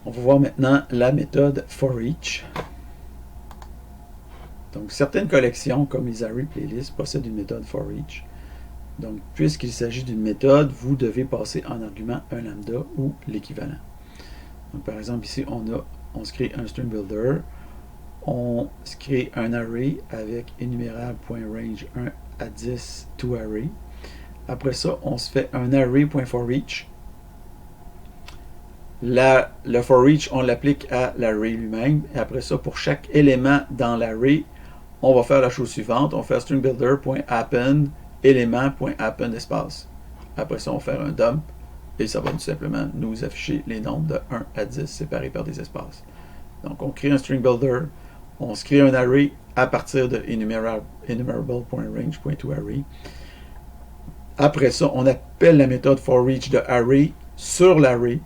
On va voir maintenant la méthode forEach. Donc, certaines collections, comme les Array Playlists, possèdent une méthode forEach. Donc, puisqu'il s'agit d'une méthode, vous devez passer en argument un lambda ou l'équivalent. Donc, par exemple, ici, on se crée un string builder. On se crée un array avec énumérable.range 1 à 10 toArray. Après ça, on se fait un array.forEach. Le forEach, on l'applique à l'array lui-même. Et après ça, pour chaque élément dans l'array, on va faire la chose suivante. On fait stringbuilder.append élément.append espace. Après ça, on va faire un dump. Et ça va tout simplement nous afficher les nombres de 1 à 10 séparés par des espaces. Donc, on crée un string builder. On se crée un array à partir de enumerable.range.toArray. Après ça, on appelle la méthode forEach de array sur l'array.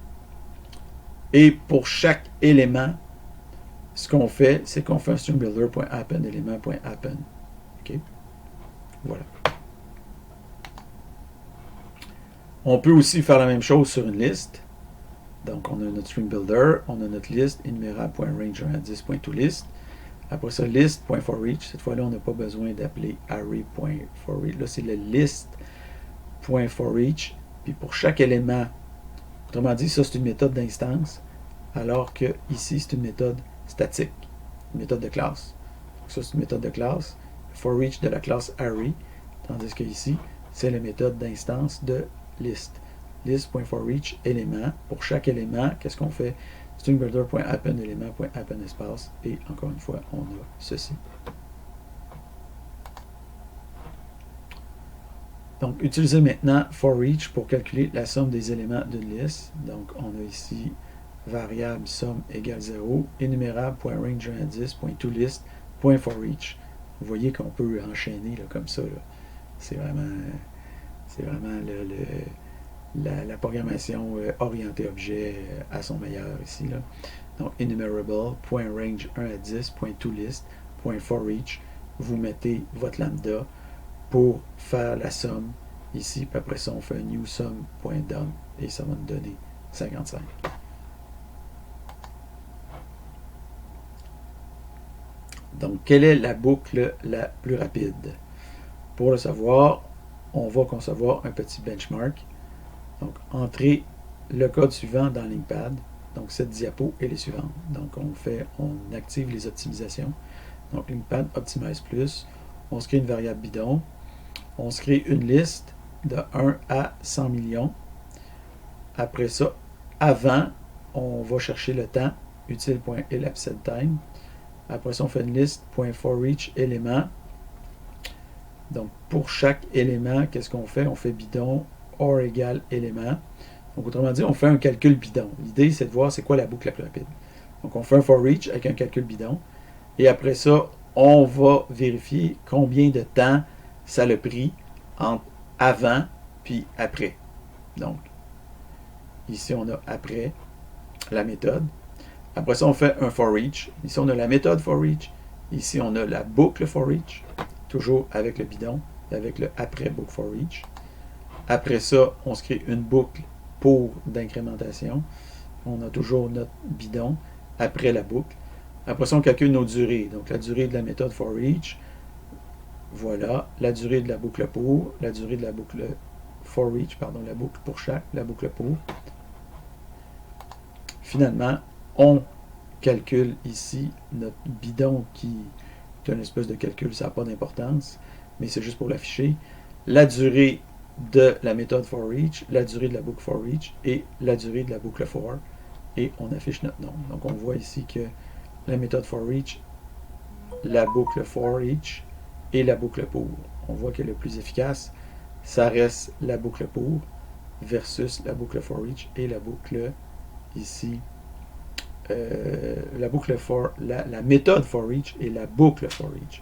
Et pour chaque élément, ce qu'on fait, c'est qu'on fait un string builder.append élément.append. OK? Voilà. On peut aussi faire la même chose sur une liste. Donc, on a notre string builder, on a notre liste, énumérable.range 1 à 10.toList. Après ça, list.forEach. Cette fois-là, on n'a pas besoin d'appeler array.forEach. Là, c'est le list.forEach. Puis pour chaque élément, autrement dit, ça, c'est une méthode d'instance, alors que ici, c'est une méthode statique, une méthode de classe. Donc, ça, c'est une méthode de classe, forEach de la classe array, tandis que ici, c'est la méthode d'instance de list. List.forEach élément. Pour chaque élément, qu'est-ce qu'on fait? Stringbuilder.append élément.append espace. Et encore une fois, on a ceci. Donc, utilisez maintenant forEach pour calculer la somme des éléments d'une liste. Donc, on a ici variable somme égale 0, énumérable.range 1 à 10.toList.forEach. Vous voyez qu'on peut enchaîner là, comme ça. C'est vraiment la programmation orientée objet à son meilleur ici. Là. Donc, enumerable.range 1 à 10.toList.forEach. Vous mettez votre lambda pour faire la somme ici, puis après ça, on fait un new sum.dump et ça va nous donner 55. Donc, quelle est la boucle la plus rapide? Pour le savoir, on va concevoir un petit benchmark. Donc, entrez le code suivant dans Linkpad. Donc, cette diapo et les suivantes. Donc, on active les optimisations. Donc, Linkpad Optimize Plus. On se crée une variable bidon. On se crée une liste de 1 à 100 millions. Après ça, avant, on va chercher le temps, utile.elapsedTime. Après ça, on fait une liste.forEach élément. Donc, pour chaque élément, qu'est-ce qu'on fait? On fait bidon or égale élément. Donc, autrement dit, on fait un calcul bidon. L'idée, c'est de voir c'est quoi la boucle la plus rapide. Donc, on fait un forEach avec un calcul bidon. Et après ça, on va vérifier combien de temps ça l'a pris entre avant puis après. Donc, ici, on a après la méthode. Après ça, on fait un forEach. Ici, on a la méthode forEach. Ici, on a la boucle forEach, toujours avec le bidon, avec le après boucle forEach. Après ça, on se crée une boucle pour d'incrémentation. On a toujours notre bidon après la boucle. Après ça, on calcule nos durées. Donc, la durée de la méthode forEach. Voilà. La durée de la boucle pour. La durée de la boucle forEach, pardon, la boucle pour chaque, la boucle pour. Finalement, on calcule ici notre bidon qui est une espèce de calcul, ça n'a pas d'importance, mais c'est juste pour l'afficher. La durée de la méthode forEach, la durée de la boucle forEach et la durée de la boucle for. Et on affiche notre nombre. Donc, on voit ici que la méthode forEach, la boucle forEach et la boucle pour. On voit que le plus efficace, ça reste la boucle pour versus la boucle forEach et la boucle ici, la méthode forEach et la boucle forEach.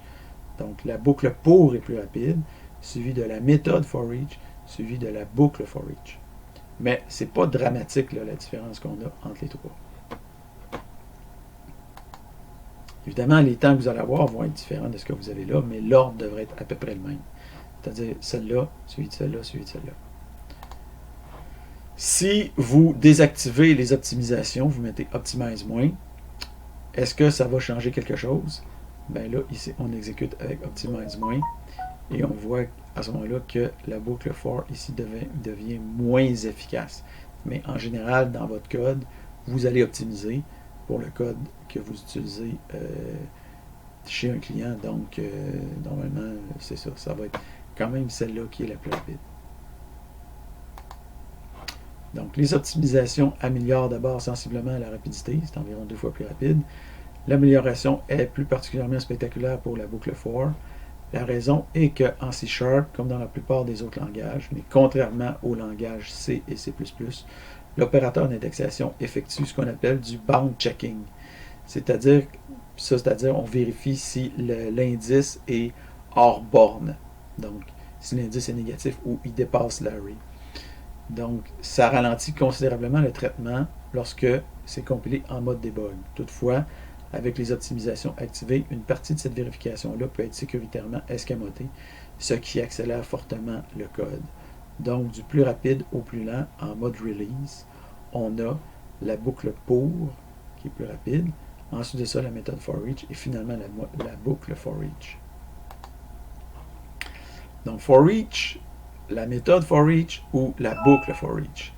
Donc, la boucle pour est plus rapide, suivi de la méthode forEach, suivi de la boucle forEach. Mais c'est pas dramatique là, la différence qu'on a entre les trois. Évidemment, les temps que vous allez avoir vont être différents de ce que vous avez là, mais l'ordre devrait être à peu près le même. C'est-à-dire celle-là, suivi de celle-là, suivi de celle-là. Si vous désactivez les optimisations, vous mettez Optimize moins, est-ce que ça va changer quelque chose? Bien là, ici, on exécute avec Optimize moins et on voit à ce moment-là que la boucle for ici devient moins efficace. Mais en général, dans votre code, vous allez optimiser pour le code que vous utilisez chez un client. Donc, normalement, c'est ça. Ça va être quand même celle-là qui est la plus rapide. Donc, les optimisations améliorent d'abord sensiblement la rapidité. C'est environ 2 fois plus rapide. L'amélioration est plus particulièrement spectaculaire pour la boucle for. La raison est qu'en C#, comme dans la plupart des autres langages, mais contrairement aux langages C et C++, l'opérateur d'indexation effectue ce qu'on appelle du bound checking. C'est-à-dire on vérifie si l'indice est hors borne. Donc, si l'indice est négatif ou il dépasse l'array. Donc, ça ralentit considérablement le traitement lorsque c'est compilé en mode debug. Toutefois, avec les optimisations activées, une partie de cette vérification-là peut être sécuritairement escamotée, ce qui accélère fortement le code. Donc, du plus rapide au plus lent en mode release, on a la boucle pour, qui est plus rapide, ensuite de ça, la méthode forEach, et finalement la boucle forEach. Donc, forEach, la méthode forEach ou la boucle forEach.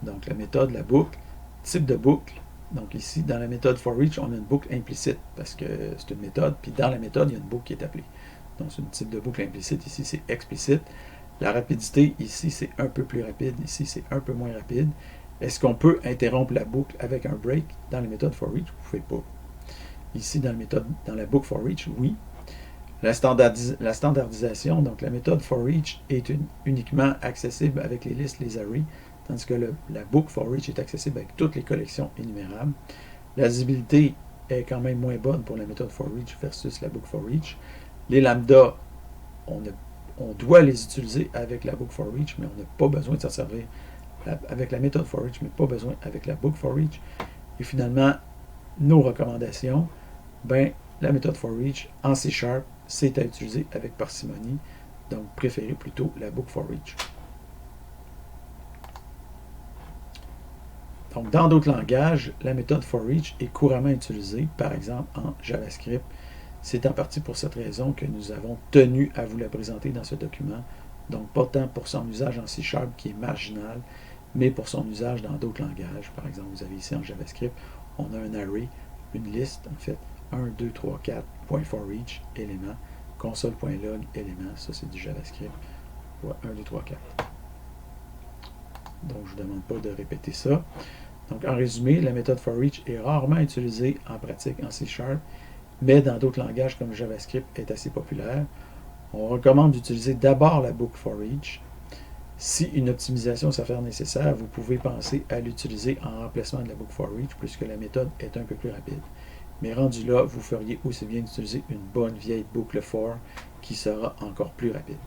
Donc, la méthode, la boucle, type de boucle. Donc, ici, dans la méthode forEach, on a une boucle implicite parce que c'est une méthode, puis dans la méthode, il y a une boucle qui est appelée. Donc, c'est un type de boucle implicite. Ici, c'est explicite. La rapidité, ici, c'est un peu plus rapide. Ici, c'est un peu moins rapide. Est-ce qu'on peut interrompre la boucle avec un break dans la méthode forEach? Vous ne pouvez pas. Ici, dans la boucle forEach, oui. La standardisation, donc la méthode forEach est uniquement accessible avec les listes, les arrays, tandis que la boucle forEach est accessible avec toutes les collections énumérables. La lisibilité est quand même moins bonne pour la méthode forEach versus la boucle forEach. Les lambdas, on doit les utiliser avec la boucle forEach, mais on n'a pas besoin de s'en servir avec la méthode forEach, mais pas besoin avec la boucle forEach. Et finalement, nos recommandations, ben, la méthode forEach en C#, c'est à utiliser avec parcimonie, donc préférez plutôt la boucle forEach. Donc, dans d'autres langages, la méthode forEach est couramment utilisée, par exemple en JavaScript. C'est en partie pour cette raison que nous avons tenu à vous la présenter dans ce document. Donc, pas tant pour son usage en C# qui est marginal, mais pour son usage dans d'autres langages. Par exemple, vous avez ici en JavaScript, on a un array, une liste, en fait, 1, 2, 3, 4, .forEach, élément, console.log, élément, ça c'est du JavaScript. 1, 2, 3, 4. Donc, je ne vous demande pas de répéter ça. Donc, en résumé, la méthode forEach est rarement utilisée en pratique en C#, mais dans d'autres langages comme JavaScript est assez populaire. On recommande d'utiliser d'abord la boucle forEach. Si une optimisation s'avère nécessaire, vous pouvez penser à l'utiliser en remplacement de la boucle forEach puisque la méthode est un peu plus rapide. Mais rendu là, vous feriez aussi bien d'utiliser une bonne vieille boucle for qui sera encore plus rapide.